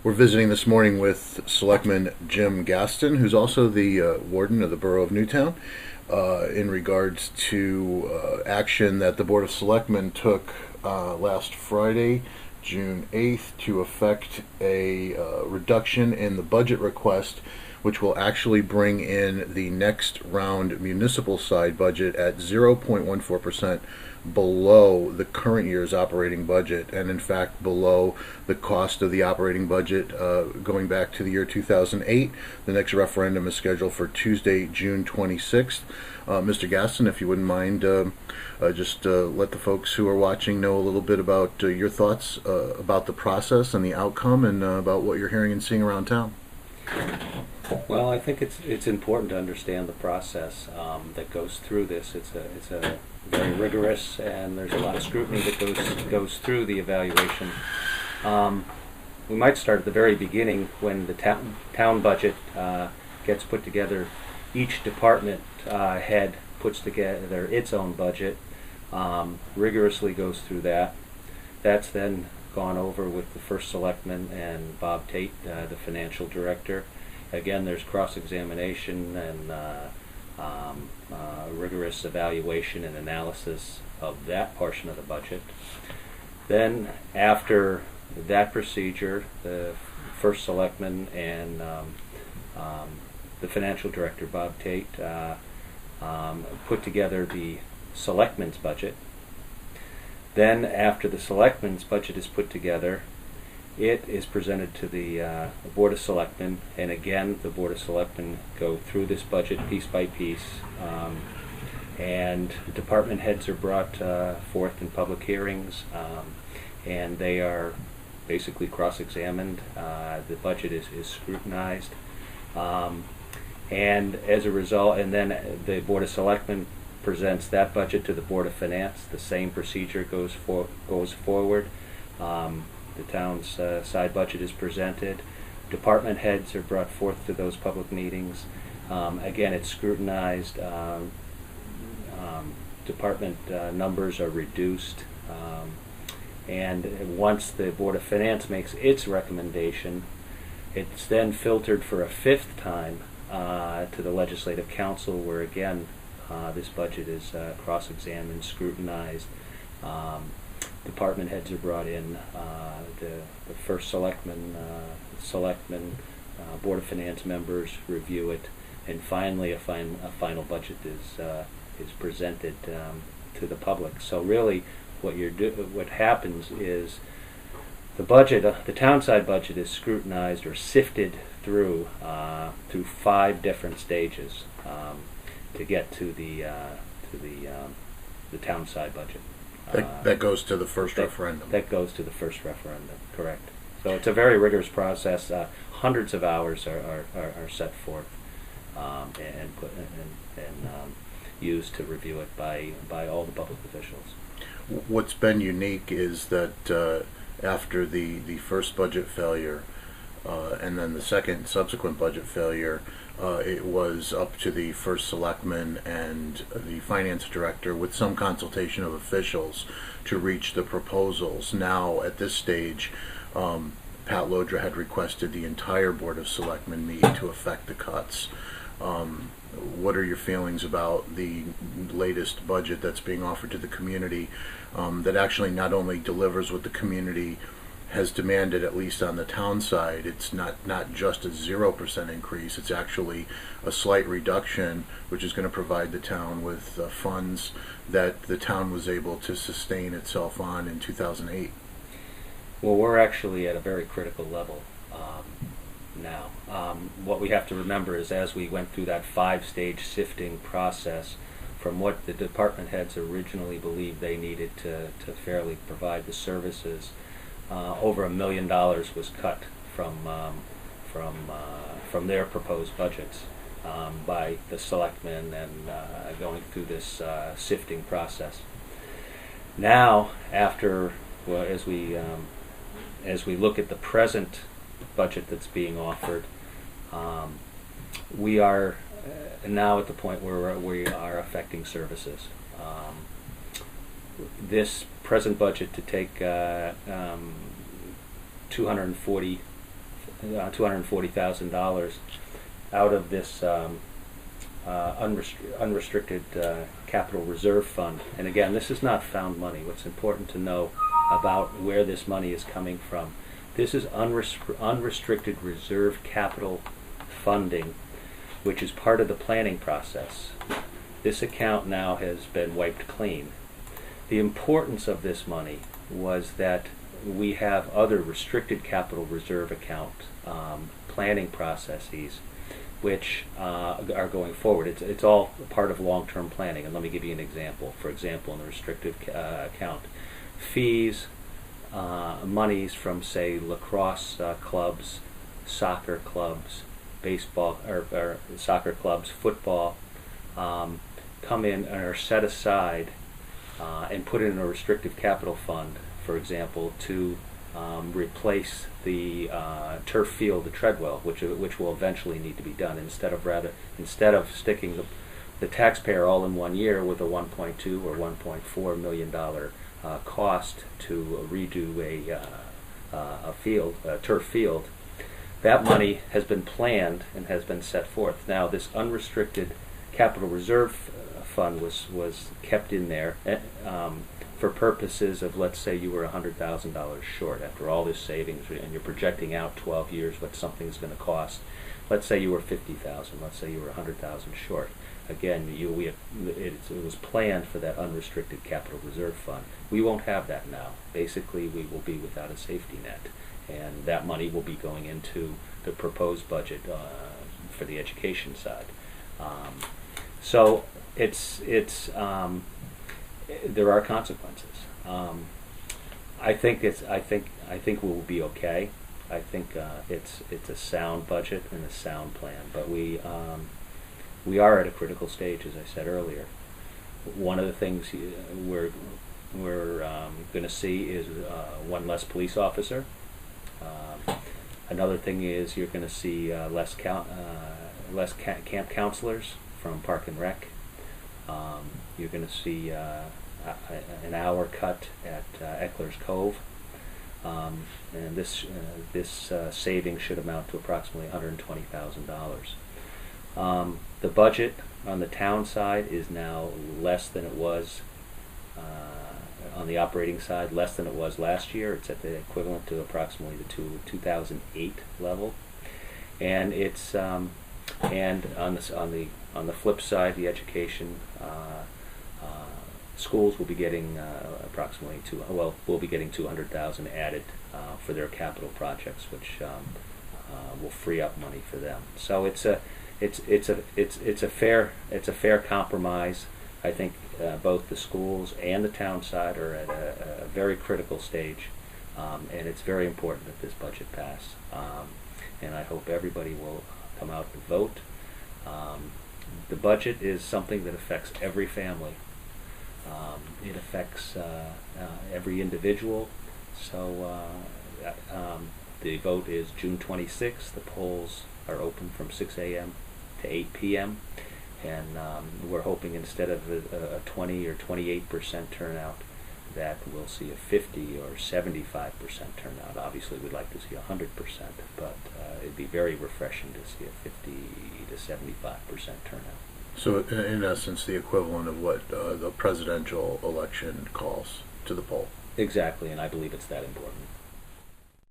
We're visiting this morning with Selectman Jim Gaston, who's also the warden of the Borough of Newtown, in regards to action that the Board of Selectmen took last Friday, June 8th, to effect a reduction in the budget request, which will actually bring in the next round municipal side budget at 0.14% below the current year's operating budget, and in fact below the cost of the operating budget going back to the year 2008. The next referendum is scheduled for Tuesday, June 26th. Mr. Gaston, if you wouldn't mind, just let the folks who are watching know a little bit about your thoughts about the process and the outcome, and about what you're hearing and seeing around town. Well, I think it's important to understand the process that goes through this. It's a very rigorous, and there's a lot of scrutiny that goes through the evaluation. We might start at the very beginning when the town budget gets put together. Each department head puts together its own budget, rigorously goes through that. That's then gone over with the first selectman and Bob Tate, the financial director. Again, there's cross-examination and rigorous evaluation and analysis of that portion of the budget. Then, after that procedure, the first selectman and the financial director, Bob Tate, put together the selectman's budget. Then, after the selectman's budget is put together, it is presented to the Board of Selectmen, and again, the Board of Selectmen go through this budget piece by piece, and the department heads are brought forth in public hearings, and they are basically cross-examined. The budget is scrutinized, and as a result, and then the Board of Selectmen presents that budget to the Board of Finance. The same procedure goes forward. The town's side budget is presented. Department heads are brought forth to those public meetings. Again, it's scrutinized. Department numbers are reduced. And once the Board of Finance makes its recommendation, it's then filtered for a fifth time to the Legislative Council, where again this budget is cross-examined, scrutinized. Department heads are brought in, the first selectman, Board of Finance members review it, and finally a final budget is presented to the public. So really, what happens is the budget, the town side budget, is scrutinized or sifted through 5 different stages to get to the town side budget. That goes to the first referendum. That goes to the first referendum, correct. So it's a very rigorous process. Hundreds of hours are set forth and used to review it by all the public officials. What's been unique is that after the first budget failure, and then the second subsequent budget failure, it was up to the first selectman and the finance director, with some consultation of officials, to reach the proposals. Now, at this stage, Pat Lodra had requested the entire Board of Selectmen meet to effect the cuts. What are your feelings about the latest budget that's being offered to the community, that actually not only delivers what the community has demanded, at least on the town side? It's not just a 0% increase, it's actually a slight reduction, which is going to provide the town with funds that the town was able to sustain itself on in 2008. Well, we're actually at a very critical level now. What we have to remember is, as we went through that 5-stage sifting process, from what the department heads originally believed they needed to fairly provide the services, over $1 million was cut from their proposed budgets by the selectmen, and going through this sifting process. Now, as we look at the present budget that's being offered, we are now at the point where we are affecting services. This present budget to take $240,000 out of this unrestricted capital reserve fund. And again, this is not found money. What's important to know about where this money is coming from: this is unrestricted reserve capital funding, which is part of the planning process. This account now has been wiped clean. The importance of this money was that we have other restricted capital reserve account planning processes which are going forward. It's all part of long-term planning. And let me give you an example. For example, in the restricted account, fees, monies from, say, lacrosse clubs, soccer clubs, baseball or soccer clubs, football, come in and are set aside and put in a restrictive capital fund, for example, to replace the turf field at Treadwell, which will eventually need to be done, instead of sticking the taxpayer all in one year with a 1.2 or 1.4 million dollar cost to redo a turf field. That money has been planned and has been set forth. Now, this unrestricted capital reserve fund was kept in there for purposes of, let's say you were $100,000 short after all this savings, and you're projecting out 12 years what something is going to cost. Let's say you were $50,000. Let's say you were $100,000 short. Again, it was planned for that unrestricted capital reserve fund. We won't have that now. Basically, we will be without a safety net, and that money will be going into the proposed budget for the education side. So there are consequences. I think we'll be okay. I think it's a sound budget and a sound plan. But we are at a critical stage, as I said earlier. One of the things we're going to see is one less police officer. Another thing is you're going to see less camp counselors from Park and Rec. You're going to see an hour cut at Eckler's Cove, and this savings should amount to approximately $120,000. The budget on the town side is now less than it was on the operating side, less than it was last year. It's at the equivalent to approximately the 2008 level, and it's and on the flip side, the education schools will be getting will be getting $200,000 added for their capital projects, which will free up money for them. So it's a fair compromise. I think both the schools and the town side are at a very critical stage, and it's very important that this budget pass. And I hope everybody will come out and vote. The budget is something that affects every family. It affects every individual. So the vote is June 26th. The polls are open from 6 a.m. to 8 p.m. And we're hoping, instead of a 20 or 28% turnout, that we'll see a 50 or 75% turnout. Obviously, we'd like to see 100%, but it'd be very refreshing to see a 50 to 75% turnout. So, in essence, the equivalent of what the presidential election calls to the poll. Exactly, and I believe it's that important.